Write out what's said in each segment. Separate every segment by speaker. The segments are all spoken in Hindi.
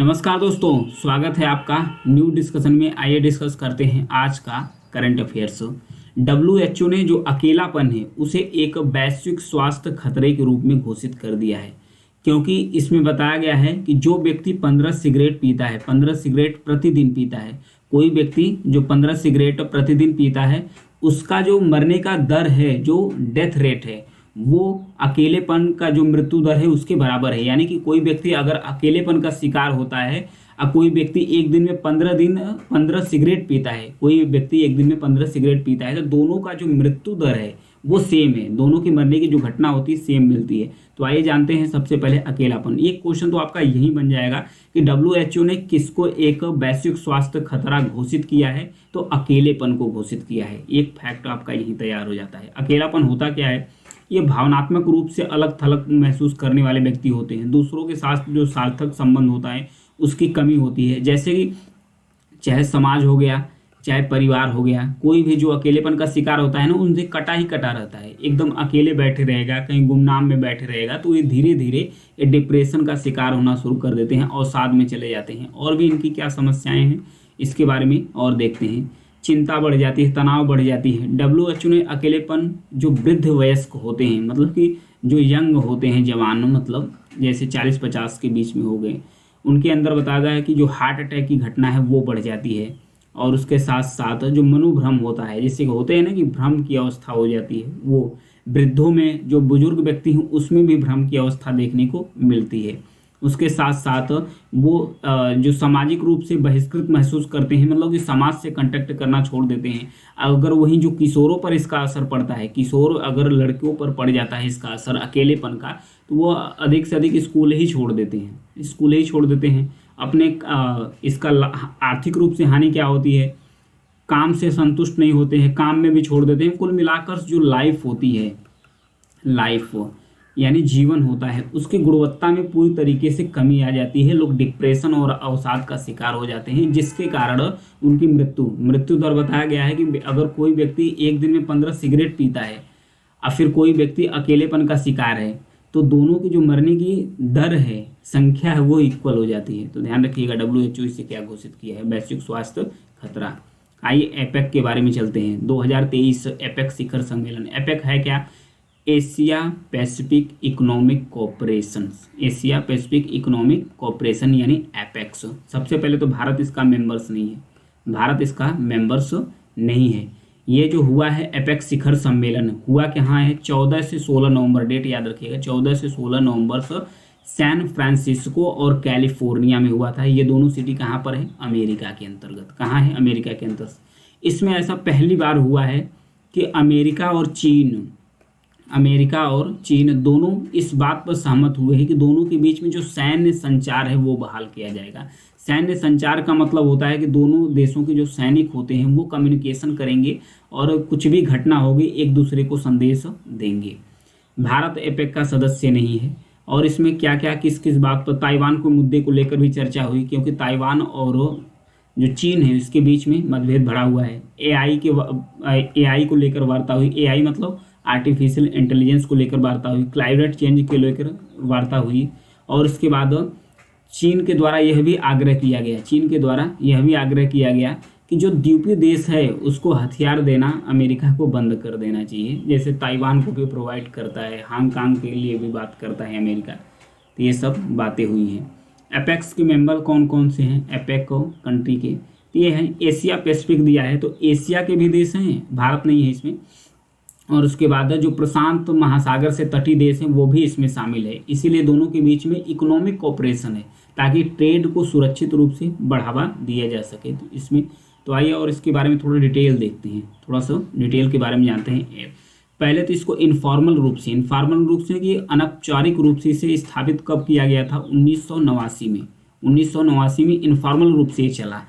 Speaker 1: नमस्कार दोस्तों, स्वागत है आपका न्यू डिस्कशन में। आइए डिस्कस करते हैं आज का करंट अफेयर्स। WHO ने जो अकेलापन है उसे एक वैश्विक स्वास्थ्य खतरे के रूप में घोषित कर दिया है, क्योंकि इसमें बताया गया है कि जो व्यक्ति 15 सिगरेट पीता है, 15 सिगरेट प्रतिदिन पीता है, कोई व्यक्ति जो 15 सिगरेट प्रतिदिन पीता है उसका जो मरने का दर है, जो डेथ रेट है, वो अकेलेपन का जो मृत्यु दर है उसके बराबर है। यानी कि कोई व्यक्ति अगर अकेलेपन का शिकार होता है, कोई व्यक्ति एक दिन में 15 सिगरेट पीता है, कोई व्यक्ति एक दिन में 15 सिगरेट पीता है, तो दोनों का जो मृत्यु दर है वो सेम है, दोनों की मरने की जो घटना होती है सेम मिलती है। तो आइए जानते हैं सबसे पहले अकेलापन। एक क्वेश्चन तो आपका यही बन जाएगा कि WHO ने किसको एक वैश्विक स्वास्थ्य खतरा घोषित किया है, तो अकेलेपन को घोषित किया है। एक फैक्ट आपका यही तैयार हो जाता है। अकेलापन होता क्या है? ये भावनात्मक रूप से अलग थलग महसूस करने वाले व्यक्ति होते हैं। दूसरों के साथ जो सार्थक संबंध होता है उसकी कमी होती है, जैसे कि चाहे समाज हो गया, चाहे परिवार हो गया, कोई भी जो अकेलेपन का शिकार होता है ना, उनसे कटा ही कटा रहता है, एकदम अकेले बैठे रहेगा, कहीं गुमनाम में बैठे रहेगा, तो ये धीरे धीरे ये डिप्रेशन का शिकार होना शुरू कर देते हैं, अवसाद में चले जाते हैं। और भी इनकी क्या समस्याएं हैं इसके बारे में और देखते हैं। चिंता बढ़ जाती है, तनाव बढ़ जाती है। WHO ने अकेलेपन जो वृद्ध वयस्क होते हैं, मतलब कि जो यंग होते हैं, जवान, मतलब जैसे 40-50 के बीच में हो गए, उनके अंदर बताया गया है कि जो हार्ट अटैक की घटना है वो बढ़ जाती है। और उसके साथ साथ जो मनोभ्रम होता है, जैसे होते हैं ना कि भ्रम की अवस्था हो जाती है, वो वृद्धों में, जो बुजुर्ग व्यक्ति हैं उसमें भी भ्रम की अवस्था देखने को मिलती है। उसके साथ साथ वो जो सामाजिक रूप से बहिष्कृत महसूस करते हैं, मतलब कि समाज से कांटेक्ट करना छोड़ देते हैं। अगर वहीं जो किशोरों पर इसका असर पड़ता है, किशोर अगर लड़कियों पर पड़ जाता है इसका असर अकेलेपन का, तो वो अधिक से अधिक स्कूल ही छोड़ देते हैं। अपने इसका आर्थिक रूप से हानि क्या होती है? काम से संतुष्ट नहीं होते हैं, काम में भी छोड़ देते हैं। कुल मिलाकर जो लाइफ होती है, लाइफ यानी जीवन होता है, उसकी गुणवत्ता में पूरी तरीके से कमी आ जाती है। लोग डिप्रेशन और अवसाद का शिकार हो जाते हैं, जिसके कारण उनकी मृत्यु दर बताया गया है कि अगर कोई व्यक्ति एक दिन में 15 सिगरेट पीता है और फिर कोई व्यक्ति अकेलेपन का शिकार है, तो दोनों की जो मरने की दर है, संख्या है, वो इक्वल हो जाती है। तो ध्यान रखिएगा WHO इसे क्या घोषित किया है, वैश्विक स्वास्थ्य खतरा। आइए एपेक के बारे में चलते हैं। 2023 एपेक शिखर सम्मेलन। एपेक है क्या? Asia Pacific economic cooperation. Asia Pacific economic cooperation यानी एपेक्स। सबसे पहले तो भारत इसका मेंबर्स नहीं है। ये जो हुआ है एपेक्स शिखर सम्मेलन, हुआ कहाँ है? 14 से 16 नवंबर, डेट याद रखिएगा, 14 से 16 नवंबर से सैन फ्रांसिस्को और कैलिफोर्निया में हुआ था। ये दोनों सिटी कहाँ पर है? अमेरिका के अंतर्गत। कहाँ है? अमेरिका के अंतर्गत। इसमें ऐसा पहली बार हुआ है कि अमेरिका और चीन दोनों इस बात पर सहमत हुए हैं कि दोनों के बीच में जो सैन्य संचार है वो बहाल किया जाएगा। सैन्य संचार का मतलब होता है कि दोनों देशों के जो सैनिक होते हैं वो कम्युनिकेशन करेंगे और कुछ भी घटना होगी एक दूसरे को संदेश देंगे। भारत एपेक का सदस्य नहीं है। और इसमें क्या क्या किस बात पर, ताइवान को मुद्दे को लेकर भी चर्चा हुई, क्योंकि ताइवान और जो चीन है इसके बीच में मतभेद बढ़ा हुआ है। AI को लेकर वार्ता हुई। AI मतलब आर्टिफिशियल इंटेलिजेंस को लेकर वार्ता हुई। क्लाइमेट चेंज के लेकर वार्ता हुई। और इसके बाद चीन के द्वारा यह भी आग्रह किया गया कि जो द्वीपीय देश है उसको हथियार देना अमेरिका को बंद कर देना चाहिए, जैसे ताइवान को भी प्रोवाइड करता है, हांगकांग के लिए भी बात करता है अमेरिका। तो ये सब बातें हुई हैं। एपेक्स के मेंबर कौन कौन से हैं एपेक कंट्री के? ये हैं, एशिया पैसिफिक दिया है तो एशिया के भी देश हैं, भारत नहीं है इसमें। और उसके बाद जो प्रशांत महासागर से तटीय देश हैं वो भी इसमें शामिल है। इसीलिए दोनों के बीच में इकोनॉमिक कोऑपरेशन है, ताकि ट्रेड को सुरक्षित रूप से बढ़ावा दिया जा सके। तो इसमें तो आइए और इसके बारे में थोड़ा डिटेल देखते हैं, थोड़ा सा डिटेल के बारे में जानते हैं। पहले तो इसको इनफॉर्मल रूप से कि अनौपचारिक रूप से इसे स्थापित कब किया गया था? 1989 में इनफॉर्मल रूप से चला।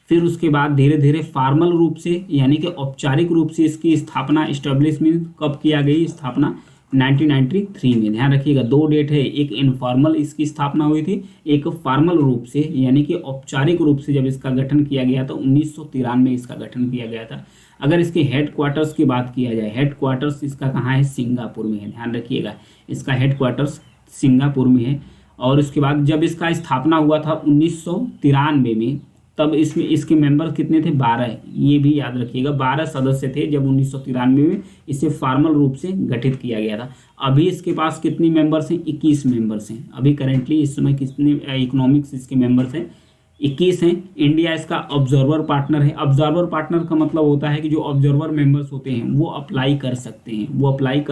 Speaker 1: फिर उसके बाद धीरे धीरे फॉर्मल रूप से यानी कि औपचारिक रूप से इसकी स्थापना, इस्टेब्लिशमेंट कब किया गई? स्थापना 1993 में। ध्यान रखिएगा, 2 डेट है, एक इनफॉर्मल इसकी स्थापना हुई थी, एक फॉर्मल रूप से यानी कि औपचारिक रूप से जब इसका गठन किया गया था 1993 में इसका गठन किया गया था। अगर इसके हेडक्वार्टर्स की बात किया जाए, हेडक्वार्टर्स इसका कहाँ है? सिंगापुर में है। ध्यान रखिएगा, इसका हेडक्वार्टर्स सिंगापुर में है। और उसके बाद जब इसका स्थापना हुआ था 1993 में, तब इसमें इसके मेंबर कितने थे? 12। ये भी याद रखिएगा, 12 सदस्य थे जब 1993 में इसे फॉर्मल रूप से गठित किया गया था। अभी इसके पास कितनी मेंबर्स हैं? 21 मेंबर्स हैं। अभी करेंटली इस समय कितने इकोनॉमिक्स इसके मेंबर्स हैं? 21 हैं। इंडिया इसका ऑब्जर्वर पार्टनर है। ऑब्जर्वर पार्टनर का मतलब होता है कि जो ऑब्जर्वर मेंबर्स होते हैं वो अप्लाई कर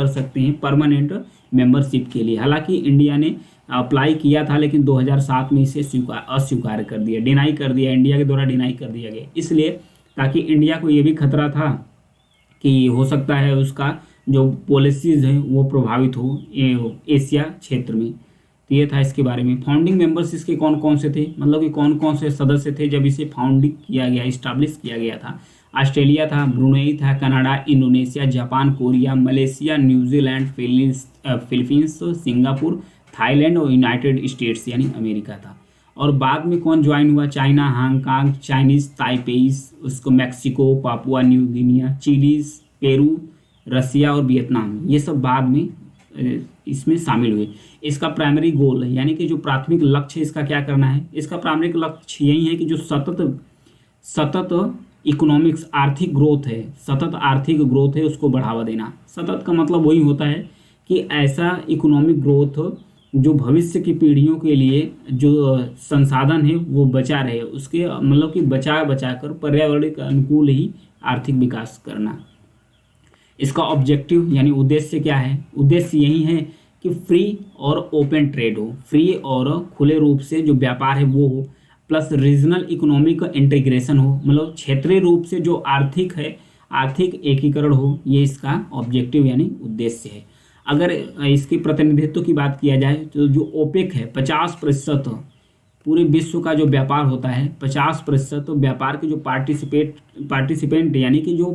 Speaker 1: सकते हैं परमानेंट मेंबरशिप के लिए। हालांकि इंडिया ने अप्लाई किया था, लेकिन 2007 में इसे अस्वीकार कर दिया, डिनाई कर दिया, इंडिया के द्वारा डिनाई कर दिया गया। इसलिए ताकि इंडिया को ये भी खतरा था कि हो सकता है उसका जो पॉलिसीज हैं वो प्रभावित हो एशिया क्षेत्र में। तो ये था इसके बारे में। फाउंडिंग मेंबर्स इसके कौन कौन से थे, मतलब कि कौन कौन से सदस्य थे जब इसे फाउंडिंग किया गया, इस्टाब्लिश किया गया था? ऑस्ट्रेलिया था, ब्रुनेई था, Canada, Indonesia, Japan, Korea, Malaysia, New Zealand, Philippines, Singapore, Thailand और यूनाइटेड स्टेट्स यानी अमेरिका था। और बाद में कौन ज्वाइन हुआ? चाइना, हांगकांग, चाइनीज ताइपेई, उसको Mexico, Papua New Guinea, Chile, Peru, Russia और वियतनाम, ये सब बाद में इसमें शामिल हुए। इसका प्राइमरी गोल यानी कि जो प्राथमिक लक्ष्य इसका क्या करना है? इसका प्राथमिक लक्ष्य यही है कि जो सतत इकोनॉमिक्स आर्थिक ग्रोथ है उसको बढ़ावा देना। सतत का मतलब वही होता है कि ऐसा इकोनॉमिक ग्रोथ जो भविष्य की पीढ़ियों के लिए जो संसाधन है वो बचा रहे, उसके मतलब कि बचा कर पर्यावरण के अनुकूल ही आर्थिक विकास करना। इसका ऑब्जेक्टिव यानी उद्देश्य क्या है? उद्देश्य यही है कि फ्री और ओपन ट्रेड हो, फ्री और खुले रूप से जो व्यापार है वो हो, प्लस रीजनल इकोनॉमिक इंटीग्रेशन हो, मतलब क्षेत्रीय रूप से जो आर्थिक एकीकरण हो। ये इसका ऑब्जेक्टिव यानी उद्देश्य है। अगर इसके प्रतिनिधित्व की बात किया जाए तो जो ओपेक है 50% पूरे विश्व का जो व्यापार होता है, 50% व्यापार के जो पार्टिसिपेंट यानी कि जो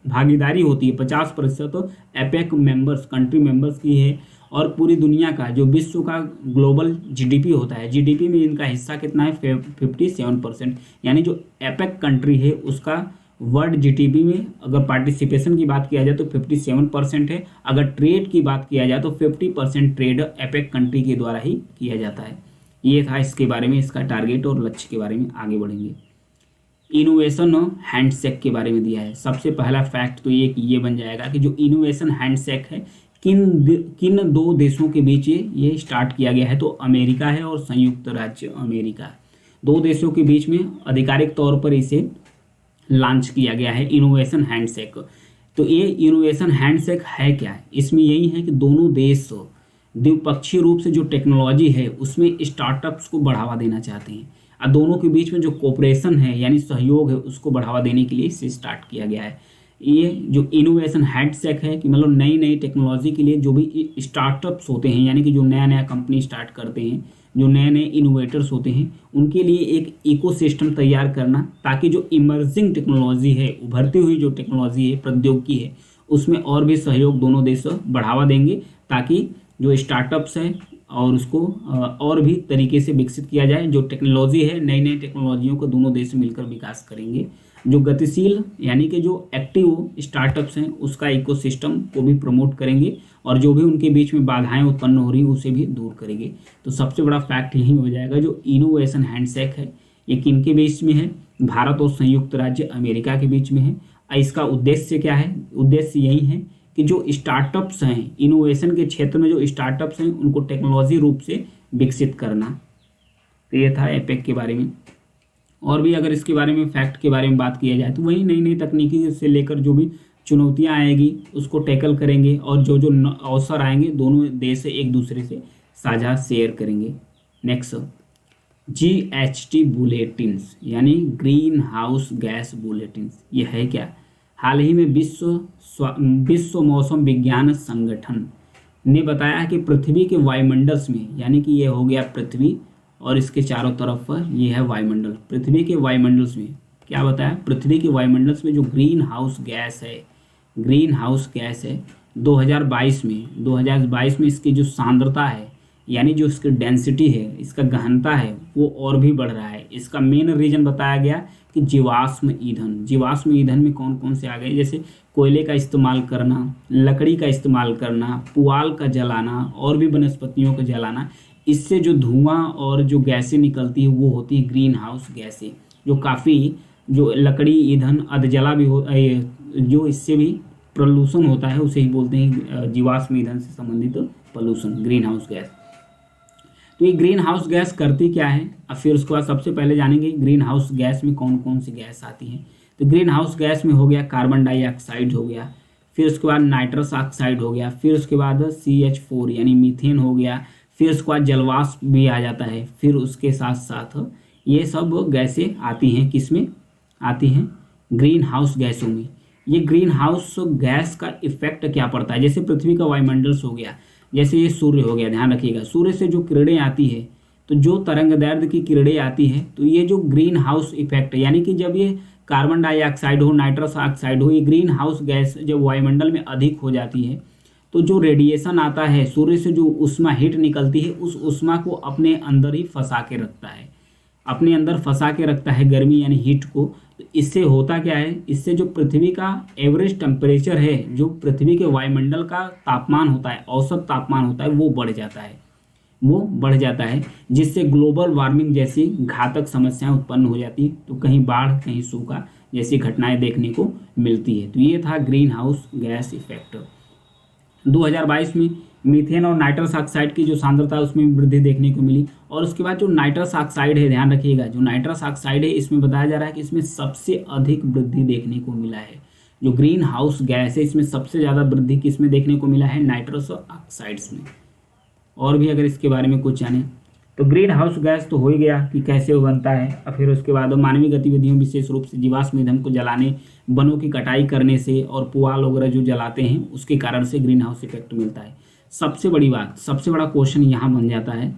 Speaker 1: भागीदारी होती है 50% एपेक मेंबर्स कंट्री मेंबर्स की है। और पूरी दुनिया का जो विश्व का ग्लोबल जीडीपी होता है, जीडीपी में इनका हिस्सा कितना है? 57%। यानी जो एपेक कंट्री है उसका वर्ल्ड जीडीपी में अगर पार्टिसिपेशन की बात किया जाए तो 57% है। अगर ट्रेड की बात किया जाए तो 50% ट्रेड एपेक कंट्री के द्वारा ही किया जाता है। ये था इसके बारे में, इसका टारगेट और लक्ष्य के बारे में। आगे बढ़ेंगे। इनोवेशन हैंडशेक के बारे में दिया है। सबसे पहला फैक्ट तो ये बन जाएगा कि जो इनोवेशन हैंडशेक है किन दो देशों के बीच ये स्टार्ट किया गया है? तो अमेरिका है और संयुक्त राज्य अमेरिका, दो देशों के बीच में आधिकारिक तौर पर इसे लॉन्च किया गया है इनोवेशन हैंडशेक। तो ये इनोवेशन हैंडशेक है क्या? इसमें यही है कि दोनों देश द्विपक्षीय रूप से जो टेक्नोलॉजी है उसमें स्टार्टअप्स को बढ़ावा देना चाहते हैं, और दोनों के बीच में जो कोऑपरेशन है यानी सहयोग है उसको बढ़ावा देने के लिए इसे स्टार्ट किया गया है। ये जो इनोवेशन हैंडशेक है कि मतलब नई नई टेक्नोलॉजी के लिए जो भी स्टार्टअप्स होते हैं यानी कि जो नया कंपनी स्टार्ट करते हैं, जो नए इनोवेटर्स होते हैं, उनके लिए एक इकोसिस्टम तैयार करना, ताकि जो इमर्जिंग टेक्नोलॉजी है, उभरती हुई जो टेक्नोलॉजी है, प्रौद्योगिकी है, उसमें और भी सहयोग दोनों देश बढ़ावा देंगे, ताकि जो स्टार्टअप्स हैं और उसको और भी तरीके से विकसित किया जाए। जो टेक्नोलॉजी है, नई टेक्नोलॉजियों को दोनों देश मिलकर विकास करेंगे। जो गतिशील यानी कि जो एक्टिव स्टार्टअप्स हैं उसका इकोसिस्टम को भी प्रमोट करेंगे, और जो भी उनके बीच में बाधाएं उत्पन्न हो रही उसे भी दूर करेंगे। तो सबसे बड़ा फैक्ट यही हो जाएगा, जो इनोवेशन हैंडशेक है ये किन के बीच में है? भारत और संयुक्त राज्य अमेरिका के बीच में है। इसका उद्देश्य क्या है? उद्देश्य यही है कि जो स्टार्टअप्स हैं, इनोवेशन के क्षेत्र में जो स्टार्टअप्स हैं उनको टेक्नोलॉजी रूप से विकसित करना। तो ये था एपेक के बारे में। और भी अगर इसके बारे में फैक्ट के बारे में बात किया जाए तो वही नई तकनीकी से लेकर जो भी चुनौतियां आएगी उसको टैकल करेंगे, और जो अवसर आएंगे दोनों देश एक दूसरे से साझा शेयर करेंगे। नेक्स्ट, GHG बुलेटिन्स यानी ग्रीन हाउस गैस बुलेटिन्स, ये है क्या? हाल ही में विश्व मौसम विज्ञान संगठन ने बताया कि पृथ्वी के वायुमंडल में, यानी कि ये हो गया पृथ्वी और इसके चारों तरफ ये है वायुमंडल, पृथ्वी के वायुमंडल में क्या बताया? पृथ्वी के वायुमंडल में जो ग्रीन हाउस गैस है 2022 में इसकी जो सांद्रता है यानी जो इसकी डेंसिटी है, इसका गहनता है, वो और भी बढ़ रहा है। इसका मेन रीजन बताया गया कि जीवाश्म ईंधन में कौन कौन से आ गए? जैसे कोयले का इस्तेमाल करना, लकड़ी का इस्तेमाल करना, पुआल का जलाना और भी वनस्पतियों का जलाना, इससे जो धुआं और जो गैसें निकलती है वो होती है ग्रीन हाउस गैसें, जो काफ़ी जो लकड़ी ईंधन अधजला भी हो जो इससे भी प्रदूषण होता है उसे ही बोलते हैं जीवाश्म ईंधन से संबंधित पॉल्यूशन, ग्रीन हाउस गैस। तो ये ग्रीन हाउस गैस करती क्या है, अब फिर उसके बाद सबसे पहले जानेंगे ग्रीन हाउस गैस में कौन कौन सी गैस आती हैं। तो ग्रीन हाउस गैस में हो गया कार्बन डाइऑक्साइड हो गया, फिर उसके बाद नाइट्रस ऑक्साइड हो गया, फिर उसके बाद CH4 यानी मीथेन हो गया, फिर उसके बाद जलवाष्प भी आ जाता है, फिर उसके साथ साथ ये सब गैसें आती हैं, किस में आती हैं, ग्रीन हाउस गैसों में। ये ग्रीन हाउस गैस का इफेक्ट क्या पड़ता है, जैसे पृथ्वी का वायुमंडल हो गया, जैसे ये सूर्य हो गया, ध्यान रखिएगा सूर्य से जो किरणें आती है, तो जो तरंगदैर्घ्य की किरणें आती है, तो ये जो ग्रीन हाउस इफेक्ट है, यानी कि जब ये कार्बन डाइऑक्साइड हो, नाइट्रस ऑक्साइड हो, ये ग्रीन हाउस गैस जब वायुमंडल में अधिक हो जाती है, तो जो रेडिएशन आता है सूर्य से, जो ऊष्मा हीट निकलती है, उस ऊष्मा को अपने अंदर ही फंसा के रखता है, अपने अंदर फंसा के रखता है गर्मी यानी हीट को। तो इससे होता क्या है, इससे जो पृथ्वी का एवरेज टेम्परेचर है, जो पृथ्वी के वायुमंडल का तापमान होता है, औसत तापमान होता है, वो बढ़ जाता है, जिससे ग्लोबल वार्मिंग जैसी घातक समस्याएं उत्पन्न हो जाती है। तो कहीं बाढ़, कहीं सूखा जैसी घटनाएं देखने को मिलती है। तो ये था ग्रीन हाउस गैस इफेक्ट। 2022 में मीथेन और नाइट्रस ऑक्साइड की जो सांद्रता है उसमें वृद्धि देखने को मिली। और उसके बाद जो नाइट्रस ऑक्साइड है, ध्यान रखिएगा, जो नाइट्रस ऑक्साइड है इसमें बताया जा रहा है कि इसमें सबसे अधिक वृद्धि देखने को मिला है। जो ग्रीन हाउस गैस है इसमें सबसे ज़्यादा वृद्धि किसमें देखने को मिला है, नाइट्रस ऑक्साइड्स में। और भी अगर इसके बारे में कुछ जाने, तो ग्रीन हाउस गैस तो हो ही गया कि कैसे वो बनता है, और फिर उसके बाद मानवीय गतिविधियों, विशेष रूप से जीवाश्म ईंधन को जलाने, वनों की कटाई करने से और पुआल वगैरह जो जलाते हैं उसके कारण से ग्रीन हाउस इफेक्ट मिलता है। सबसे बड़ी बात, सबसे बड़ा क्वेश्चन यहाँ बन जाता है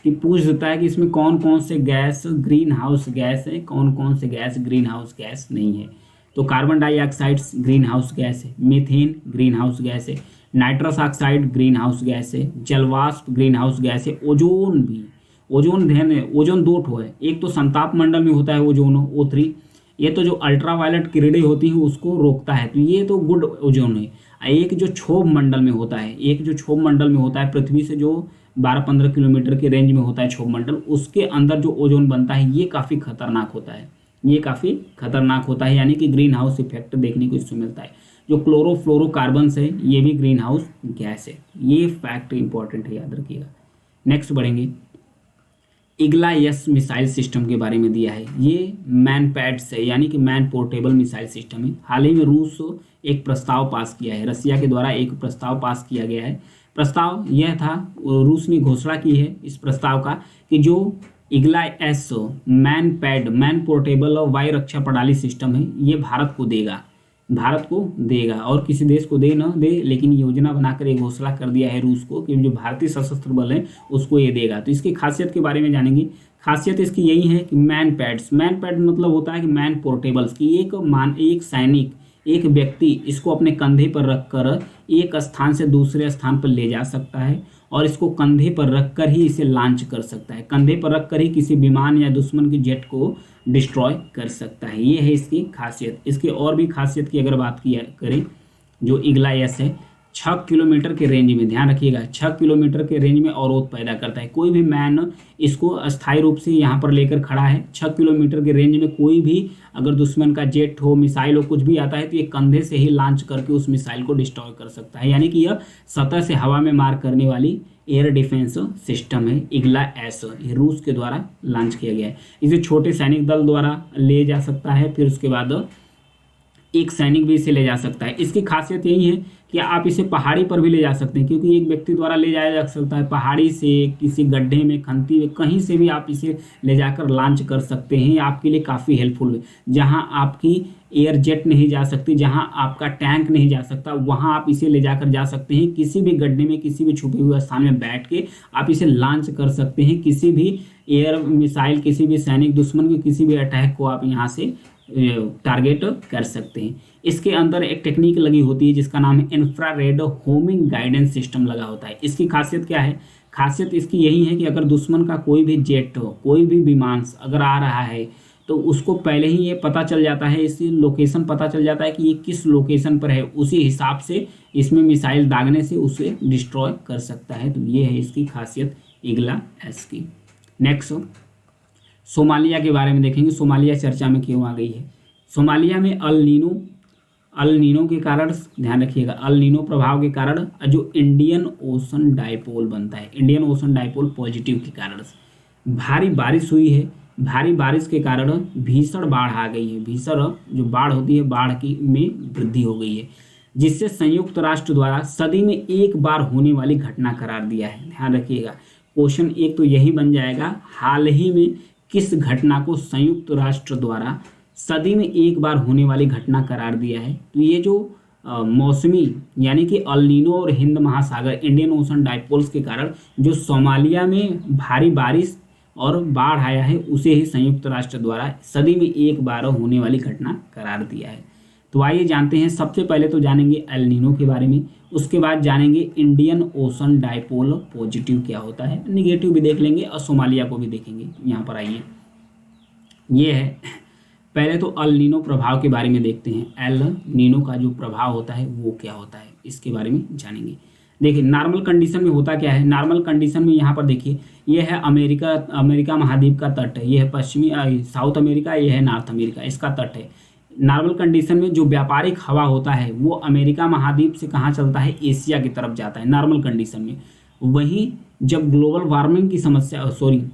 Speaker 1: कि पूछ देता है कि इसमें कौन कौन से गैस ग्रीन हाउस गैस है, कौन कौन से गैस ग्रीन हाउस गैस नहीं है। तो carbon dioxide green house gas है, मीथेन ग्रीन हाउस गैस है, nitrous oxide green house gas है, जलवाष्प ग्रीन हाउस गैस है, ओजोन भी, ओजोन ध्यान है, ओजोन दो ठो है, एक तो संताप मंडल में होता है ओजोन O3, ये तो जो अल्ट्रावायलेट किरणें होती हैं उसको रोकता है, तो ये तो गुड ओजोन है। एक जो क्षोभ मंडल में होता है, एक जो क्षोभ मंडल में होता है पृथ्वी से जो 12-15 किलोमीटर के रेंज में होता है क्षोभ मंडल, उसके अंदर जो ओजोन बनता है ये काफ़ी खतरनाक होता है, ये काफ़ी खतरनाक होता है, यानी कि ग्रीन हाउस इफेक्ट देखने को इसमें मिलता है। जो क्लोरोफ्लोरोकार्बन्स है ये भी ग्रीन हाउस गैस है, ये फैक्ट इंपॉर्टेंट है, याद रखिएगा। नेक्स्ट बढ़ेंगे, इग्ला-एस मिसाइल सिस्टम के बारे में दिया है। ये मैन पैड्स है, यानी कि मैन पोर्टेबल मिसाइल सिस्टम है। हाल ही में रूस एक प्रस्ताव पास किया है, रसिया के द्वारा एक प्रस्ताव पास किया गया है। प्रस्ताव यह था, रूस ने घोषणा की है इस प्रस्ताव का कि जो Igla-S man pad, man portable और वायु रक्षा प्रणाली सिस्टम है, ये भारत को देगा और किसी देश को दे न दे, लेकिन योजना बनाकर एक घोषणा कर दिया है रूस को कि जो भारतीय सशस्त्र बल है उसको ये देगा। तो इसकी खासियत के बारे में जानेंगे। खासियत इसकी यही है कि मैन पैड मतलब होता है कि मैन पोर्टेबल्स की एक सैनिक, एक व्यक्ति इसको अपने कंधे पर रखकर एक स्थान से दूसरे स्थान पर ले जा सकता है और इसको कंधे पर रखकर ही इसे लॉन्च कर सकता है, कंधे पर रखकर ही किसी विमान या दुश्मन की जेट को डिस्ट्रॉय कर सकता है। ये है इसकी खासियत। इसकी और भी खासियत की अगर बात किया करें, जो इग्ला-एस है 6 किलोमीटर के रेंज में, ध्यान रखिएगा 6 किलोमीटर के रेंज में अवरोध पैदा करता है। कोई भी मैन इसको अस्थायी रूप से यहाँ पर लेकर खड़ा है, 6 किलोमीटर के रेंज में कोई भी अगर दुश्मन का जेट हो, मिसाइल हो, कुछ भी आता है तो ये कंधे से ही लॉन्च करके उस मिसाइल को डिस्ट्रॉय कर सकता है। यानी कि यह सतह से हवा में मार करने वाली एयर डिफेंस सिस्टम है इग्ला-एस, ये रूस के द्वारा लॉन्च किया गया है। इसे छोटे सैनिक दल द्वारा ले जा सकता है, फिर उसके बाद एक सैनिक भी इसे ले जा सकता है। इसकी खासियत यही है कि आप इसे पहाड़ी पर भी ले जा सकते हैं, क्योंकि एक व्यक्ति द्वारा ले जाया जा सकता है पहाड़ी से, किसी गड्ढे में, खंती में, कहीं से भी आप इसे ले जाकर लॉन्च कर सकते हैं। आपके लिए काफ़ी हेल्पफुल है। जहां आपकी एयर जेट नहीं जा सकती, जहां आपका टैंक नहीं जा सकता, वहां आप इसे ले जाकर जा सकते हैं। किसी भी गड्ढे में, किसी भी छुपे हुए स्थान में बैठ के आप इसे लॉन्च कर सकते हैं। किसी भी एयर मिसाइल, किसी भी सैनिक, दुश्मन के किसी भी अटैक को आप यहाँ से टारगेट कर सकते हैं। इसके अंदर एक टेक्निक लगी होती है जिसका नाम है इंफ्रारेड होमिंग गाइडेंस सिस्टम लगा होता है। इसकी खासियत क्या है? खासियत इसकी यही है कि अगर दुश्मन का कोई भी जेट हो, कोई भी विमान अगर आ रहा है तो उसको पहले ही ये पता चल जाता है, इसकी लोकेशन पता चल जाता है कि ये किस लोकेशन पर है। उसी हिसाब से इसमें मिसाइल दागने से उसे डिस्ट्रॉय कर सकता है। तो ये है इसकी खासियत इगला एस की। नेक्स्ट सोमालिया के बारे में देखेंगे, सोमालिया चर्चा में क्यों आ गई है। सोमालिया में अल नीनो के कारण, ध्यान रखिएगा, अल नीनो प्रभाव के कारण जो इंडियन ओशन डाइपोल बनता है, इंडियन ओशन डाइपोल पॉजिटिव के कारण भारी बारिश हुई है। भारी बारिश के कारण भीषण बाढ़ आ गई है, भीषण जो बाढ़ होती है बाढ़ की में वृद्धि हो गई है, जिससे संयुक्त राष्ट्र द्वारा सदी में एक बार होने वाली घटना करार दिया है। ध्यान रखिएगा, क्वेश्चन एक तो यही बन जाएगा, हाल ही में किस घटना को संयुक्त राष्ट्र द्वारा सदी में एक बार होने वाली घटना करार दिया है। तो ये जो मौसमी यानी कि अल नीनो और हिंद महासागर इंडियन ओशन डाइपोल्स के कारण जो सोमालिया में भारी बारिश और बाढ़ आया है, उसे ही संयुक्त राष्ट्र द्वारा सदी में एक बार होने वाली घटना करार दिया है। तो आइए जानते हैं, सबसे पहले तो जानेंगे एल नीनो के बारे में, उसके बाद जानेंगे इंडियन ओशन डाइपोल पॉजिटिव क्या होता है, निगेटिव भी देख लेंगे और सोमालिया को भी देखेंगे। यहाँ पर आइए, ये है पहले तो अल नीनो प्रभाव के बारे में देखते हैं। एल नीनो का जो प्रभाव होता है वो क्या होता है, इसके बारे में जानेंगे। देखिए नॉर्मल कंडीशन में होता क्या है, नॉर्मल कंडीशन में यहाँ पर देखिए, ये है अमेरिका महाद्वीप का तट है, ये है पश्चिमी साउथ अमेरिका, ये है नॉर्थ अमेरिका, इसका तट है। नॉर्मल कंडीशन में जो व्यापारिक हवा होता है वो अमेरिका महाद्वीप से कहाँ चलता है, एशिया की तरफ जाता है नॉर्मल कंडीशन में। वहीं जब ग्लोबल वार्मिंग की समस्या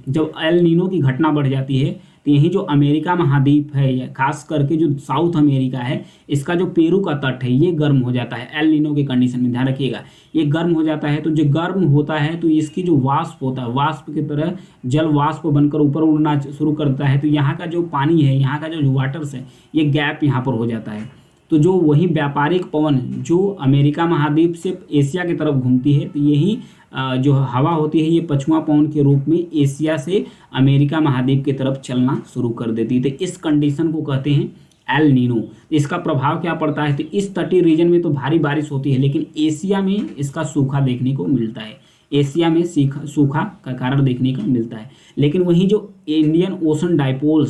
Speaker 1: जब एल नीनो की घटना बढ़ जाती है, तो यही जो अमेरिका महाद्वीप है, या खास करके जो साउथ अमेरिका है, इसका जो पेरू का तट है ये गर्म हो जाता है एल नीनो के कंडीशन में। ध्यान रखिएगा, ये गर्म हो जाता है, तो जो गर्म होता है तो इसकी जो वाष्प होता है, वाष्प की तरह जल वाष्प बनकर ऊपर उड़ना शुरू करता है। तो यहाँ का जो पानी है, यहाँ का जो वाटर्स है, ये गैप यहाँ पर हो जाता है। तो जो वही व्यापारिक पवन जो अमेरिका महाद्वीप से एशिया की तरफ घूमती है, तो यही जो हवा होती है ये पछुआ पवन के रूप में एशिया से अमेरिका महाद्वीप की तरफ चलना शुरू कर देती है। तो इस कंडीशन को कहते हैं एल नीनो। इसका प्रभाव क्या पड़ता है, तो इस तटीय रीजन में तो भारी बारिश होती है, लेकिन एशिया में इसका सूखा देखने को मिलता है, एशिया में सूखा का कारण देखने को मिलता है। लेकिन वहीं जो इंडियन ओशन डाइपोल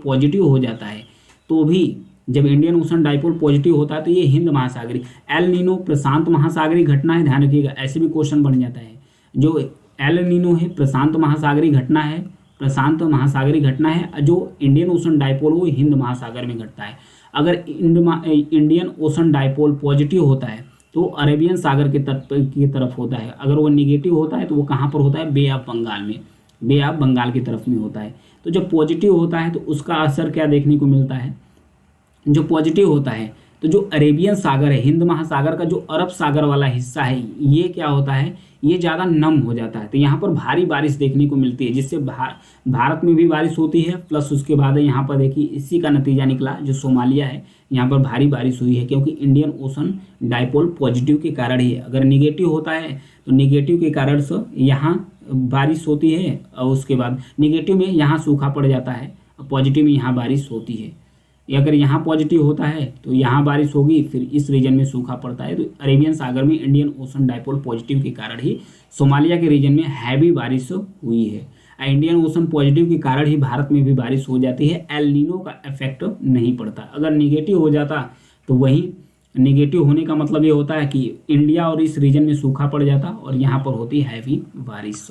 Speaker 1: पॉजिटिव हो जाता है, तो भी जब इंडियन ओशन डाइपोल पॉजिटिव होता है तो ये हिंद महासागरीय, एल नीनो प्रशांत महासागरीय घटना है। ध्यान रखिएगा, ऐसे भी क्वेश्चन बन जाता है। जो एल नीनो है प्रशांत महासागरीय घटना है, प्रशांत महासागरीय घटना है। जो इंडियन ओशन डाइपोल वो हिंद महासागर में घटता है। अगर इंडियन ओशन डाइपोल पॉजिटिव होता है तो अरेबियन सागर के तट की तरफ होता है। अगर वो निगेटिव होता है तो वो कहाँ पर होता है, बे ऑफ बंगाल में, बे ऑफ बंगाल की तरफ में होता है। तो जब पॉजिटिव होता है तो उसका असर क्या देखने को मिलता है, जो पॉजिटिव होता है तो जो अरेबियन सागर है, हिंद महासागर का जो अरब सागर वाला हिस्सा है, ये क्या होता है, ये ज़्यादा नम हो जाता है। तो यहाँ पर भारी बारिश देखने को मिलती है, जिससे भारत में भी बारिश होती है। प्लस उसके बाद यहाँ पर देखिए इसी का नतीजा निकला, जो सोमालिया है यहाँ पर भारी बारिश हुई है, क्योंकि इंडियन ओशन डाइपोल पॉजिटिव के कारण ही है। अगर निगेटिव होता है तो निगेटिव के कारण से यहाँ बारिश होती है, और उसके बाद निगेटिव में यहाँ सूखा पड़ जाता है, और पॉजिटिव में यहाँ बारिश होती है। अगर यहाँ पॉजिटिव होता है तो यहाँ बारिश होगी, फिर इस रीजन में सूखा पड़ता है। तो अरेबियन सागर में इंडियन ओशन डाइपोल पॉजिटिव के कारण ही सोमालिया के रीजन में हैवी बारिश हुई है। इंडियन ओशन पॉजिटिव के कारण ही भारत में भी बारिश हो जाती है, एल नीनो का इफेक्ट नहीं पड़ता। अगर निगेटिव हो जाता तो वही निगेटिव होने का मतलब ये होता है कि इंडिया और इस रीजन में सूखा पड़ जाता और यहाँ पर होती हैवी बारिश।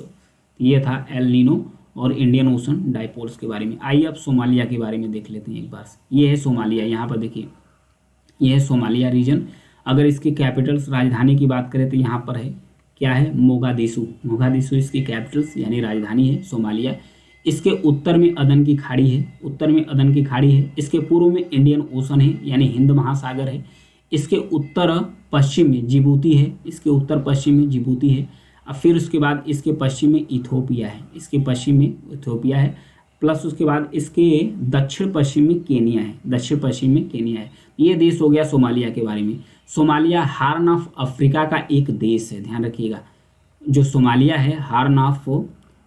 Speaker 1: ये था एल नीनो और इंडियन ओशन डाइपोल्स के बारे में। आइए अब सोमालिया के बारे में देख लेते हैं एक बार। ये है सोमालिया, यहाँ पर देखिए ये है सोमालिया रीजन। अगर इसकी कैपिटल्स राजधानी की बात करें तो यहाँ पर है क्या है, मोगादिशु। मोगादिशु इसकी कैपिटल्स यानी राजधानी है सोमालिया। इसके उत्तर में अदन की खाड़ी है, उत्तर में अदन की खाड़ी है। इसके पूर्व में इंडियन ओशन है यानी हिंद महासागर है। इसके उत्तर पश्चिम में जिबूती है, इसके उत्तर पश्चिम में जिबूती है। अब फिर उसके बाद इसके पश्चिम में इथोपिया है, इसके पश्चिम में इथोपिया है। प्लस उसके बाद इसके दक्षिण पश्चिम में केनिया है, दक्षिण पश्चिम में केनिया है। ये देश हो गया सोमालिया के बारे में। सोमालिया हार्न ऑफ अफ्रीका का एक देश है, ध्यान रखिएगा। जो सोमालिया है हार्न ऑफ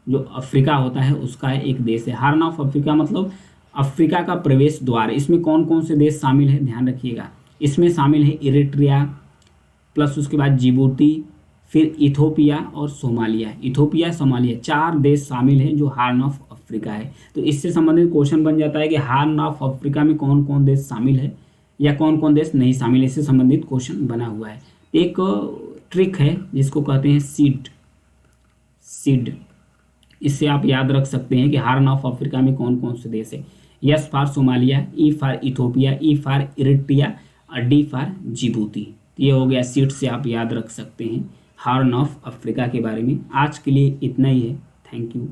Speaker 1: जो अफ्रीका होता है उसका एक देश है। हार्न ऑफ अफ्रीका मतलब अफ्रीका का प्रवेश द्वार। इसमें कौन कौन से देश शामिल है, ध्यान रखिएगा। इसमें शामिल है इरिट्रिया, प्लस उसके बाद जिबूती, फिर इथोपिया और सोमालिया। इथोपिया सोमालिया 4 देश शामिल हैं जो हार्न ऑफ अफ्रीका है। तो इससे संबंधित क्वेश्चन बन जाता है कि हार्न ऑफ अफ्रीका में कौन कौन देश शामिल है या कौन कौन देश नहीं शामिल है, इससे संबंधित क्वेश्चन बना हुआ है। एक ट्रिक है जिसको कहते हैं सीड, सीड। इससे आप याद रख सकते हैं कि हार्न ऑफ अफ्रीका में कौन कौन से देश है। S for Somalia, E for Ethiopia, E for Eritrea और डी फॉर जिबूती। ये हो गया सीड से आप याद रख सकते हैं हार्न ऑफ अफ्रीका के बारे में। आज के लिए इतना ही है। Thank you.